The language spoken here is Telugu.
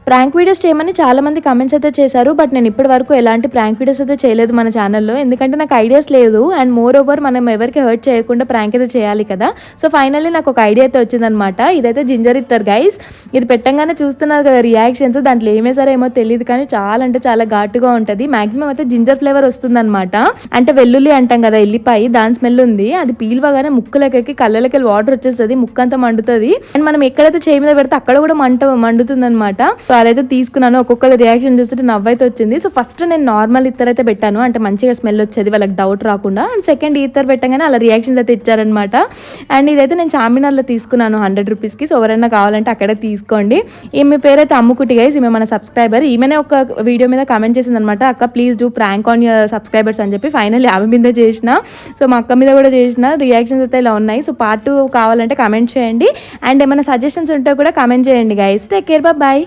ప్రాంక్ వీడియోస్ చేయమని చాలా మంది కామెంట్స్ అయితే చేశారు. బట్ నేను ఇప్పటి వరకు ఎలాంటి ప్రాంక్ వీడియోస్ అయితే చేయలేదు మన ఛానల్లో. ఎందుకంటే నాకు ఐడియాస్ లేదు. అండ్ మోర్ ఓవర్ మనం ఎవరికి హర్ట్ చేయకుండా ప్రాంక్ అయితే చేయాలి కదా. సో ఫైనల్లీ నాకు ఒక ఐడియా అయితే వచ్చిందనమాట. ఇదైతే జింజర్ ఇత్తర్ గైస్. ఇది పెట్టంగానే చూస్తున్నారు కదా రియాక్షన్స్. దాంట్లో ఏమేసారో ఏమో తెలియదు కానీ చాలా అంటే చాలా ఘాటుగా ఉంటుంది. మాక్సిమం అయితే జింజర్ ఫ్లేవర్ వస్తుందన్నమాట. అంటే వెల్లుల్లి అంటాం కదా ఎల్లిపాయ, దాని స్మెల్ ఉంది. అది పీల్వగానే ముక్కులకి కళ్ళకి వాటర్ వచ్చేస్తుంది, ముక్కు అంతా మండుతుంది. అండ్ మనం ఎక్కడైతే చేయి మీద పెడితే అక్కడ కూడా మండుతుంది అనమాట. సో అదైతే తీసుకున్నాను. ఒక్కొక్కరి రియాక్షన్ చూస్తుంటే నవ్వైతే వచ్చింది. సో ఫస్ట్ నేను నార్మల్ ఇత్తర్ అయితే పెట్టాను, అంటే మంచిగా స్మెల్ వచ్చేది వాళ్ళకి డౌట్ రాకుండా. అండ్ సెకండ్ ఇత్తర్ పెట్టగానే అలా రియాక్షన్స్ అయితే ఇచ్చారనమాట. అండ్ ఇదైతే నేను చార్మినార్లో తీసుకున్నాను 100 రూపీస్కి. సో ఎవరైనా కావాలంటే అక్కడే తీసుకోండి. ఈమె పేరైతే అమ్ముకుటి గైస్, ఈమె మన సబ్స్క్రైబర్. ఈమెనే ఒక వీడియో మీద కామెంట్ చేసింది అనమాట, అక్క please do prank on your subscribers అని చెప్పి. ఫైనల్లీ ఆమె మీద చేసిన, సో మా అక్క మీద కూడా చేసిన. రియాక్షన్స్ అయితే ఇలా ఉన్నాయి. సో పార్ట్ 2 కావాలంటే కామెంట్ చేయండి. అండ్ ఏమైనా సజెషన్స్ ఉంటే కూడా కామెంట్ చేయండి గైస్. Take care, bye.